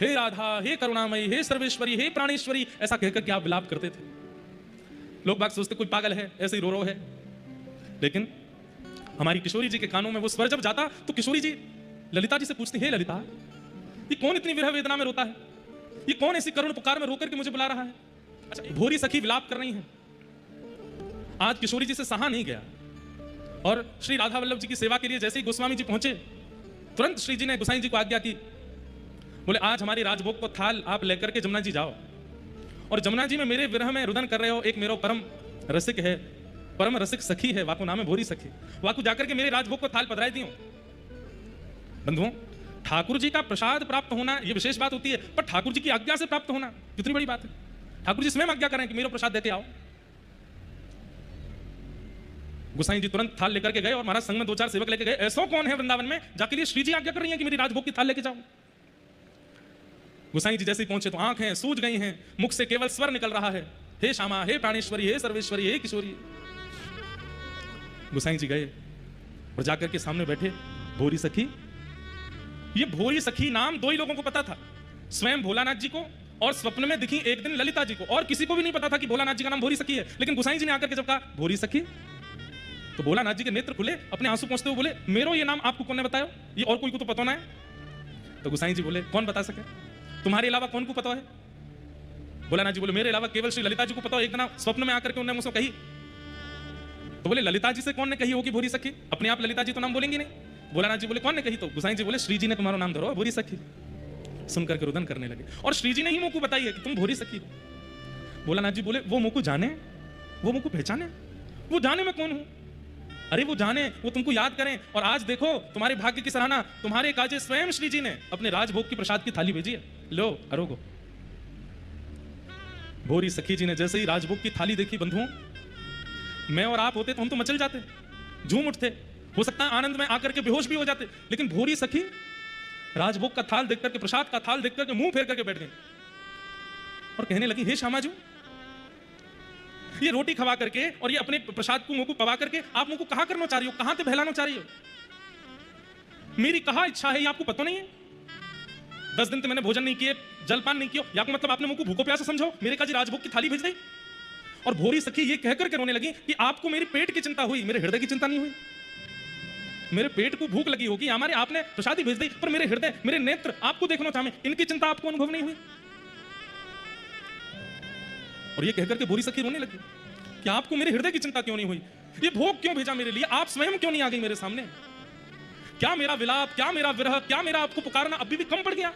हे राधा, हे करुणामयी, हे सर्वेश्वरी, हे प्राणेश्वरी, ऐसा कहकर के आप विलाप करते थे। लोग बाग सोचते कोई पागल है, ऐसे ही रो है। लेकिन हमारी किशोरी जी के कानों में वो स्वर जब जाता तो किशोरी जी ललिता जी से पूछती, हे ललिता, ये कौन इतनी विरह वेदना में रोता है? ये कौन ऐसी करुण पुकार में रोकर के मुझे बुला रहा है? अच्छा, भोरी सखी विलाप कर रही है। आज किशोरी जी से सहा नहीं गया और श्री राधा वल्लभ जी की सेवा के लिए जैसे ही गोस्वामी जी पहुंचे, तुरंत श्री जी ने गोसाई जी को आज्ञा की, बोले आज हमारी राजभोग को थाल आप लेकर के जमुना जी जाओ और जमुना जी में मेरे विरह में रुदन कर रहे हो एक मेरो परम रसिक है, परम रसिक सखी है, वाकु नाम है भोरी सखी, वाकु जाकर के मेरे राजभोग को थाल पधराई दियो। बंधुओं, ठाकुर जी का प्रसाद प्राप्त होना यह विशेष बात होती है, पर ठाकुर जी की आज्ञा से प्राप्त होना कितनी बड़ी बात है। ठाकुर जी स्वयं आज्ञा करें कि मेरा प्रसाद देते आओ। गोसाई जी तुरंत थाल लेकर के गए और महाराज संग में 2-4 सेवक लेके गए। ऐसा कौन है वृंदावन में जाके लिए श्री जी आज्ञा कर रही है कि मेरी राजभोग की थाल लेके जाओ। गोसाई जी जैसे ही पहुंचे तो आंखें सूज गई हैं, मुख से केवल स्वर निकल रहा है, हे श्यामा, हे प्राणेश्वरी, हे सर्वेश्वरी, हे किशोरी। गोसाई जी गए और जाकर के सामने बैठे, भोरी सखी। ये भोरी सखी नाम 2 ही लोगों को पता था, स्वयं भोलानाथ जी को और स्वप्न में दिखी एक दिन ललिता जी को, और किसी को भी नहीं पता था कि भोलानाथ जी का नाम भोरी सखी है। लेकिन गोसाई जी ने आकर के जब कहा भोरी सखी, तो भोलानाथ जी के नेत्र खुले, अपने आंसू पहुंचते हुए बोले, मेरो ये नाम आपको कौन ने बताया? ये और कोई को तो पता ना है। तो गोसाई जी बोले, कौन बता सके? तुम्हारे अलावा कौन को पता है? भोलानाथ जी बोले, मेरे अलावा केवल श्री ललिता जी को पता है। एक दिन स्वप्न में आकर के उन्होंने मुझसे कही। तो बोले, ललिता जी से कौन ने कही होगी भोरी सखी? अपने आप ललिता जी तो नाम बोलेंगे नहीं। भोलानाथ जी बोले, कौन ने कही? तो गोसाई जी बोले, श्री जी ने तुम्हारा नाम धरो भोरी सखी। सुनकर के रुदन करने लगे और श्री जी ने ही मुझको बताई है कि तुम भोरी सखी हो। भोलानाथ जी बोले, वो मुझको जाने, वो मुझको पहचाने, वो जाने मैं कौन हूं? अरे वो जाने, वो तुमको याद करें। और आज देखो तुम्हारे भाग्य की सराहना, तुम्हारे काजे स्वयं श्री जी ने अपने राजभोग की प्रसाद की थाली भेजी है, लो अरोगो। भोरी सखी जी ने जैसे ही राजभोग की थाली देखी, बंधुओं, मैं और आप होते तो हम तो मचल जाते, झूम उठते, हो सकता है आनंद में आकर के बेहोश भी हो जाते। लेकिन भोरी सखी राजभोग का थाल देख करके, प्रसाद का थाल देख करके मुंह फेर करके बैठ गई और कहने लगी, हे श्यामा जी, ये रोटी खवा करके और ये अपने प्रसाद को मुंह को पवा करके आप मुंह को कहां करना चाह रही हो, कहां से बहलाना चाह रही हो? मेरी कहा इच्छा है ये आपको पता नहीं है? 10 दिन तो मैंने भोजन नहीं किए, जलपान नहीं किया, या मतलब आपने मुंह को भूखो प्यासा समझो, मेरे काजी राजभोग की थाली भेज दी। और भोरी सखी ये कहकर के रोने लगी कि आपको मेरे पेट की चिंता हुई, मेरे हृदय की चिंता नहीं हुई। मेरे पेट को भूख लगी होगी, हमारे आपने प्रसादी भेज दी, पर मेरे हृदय, मेरे नेत्र आपको देखना चाहे, इनकी चिंता आपको अनुभव नहीं हुई। और ये कहकर के भोरी सखी रोने लगी कि आपको मेरे हृदय की चिंता क्यों नहीं हुई? ये भोग क्यों भेजा मेरे लिए? आप स्वयं क्यों नहीं आ गई मेरे सामने? क्या मेरा विलाप, क्या मेरा विरह, क्या मेरा आपको पुकारना अभी भी कम पड़ गया?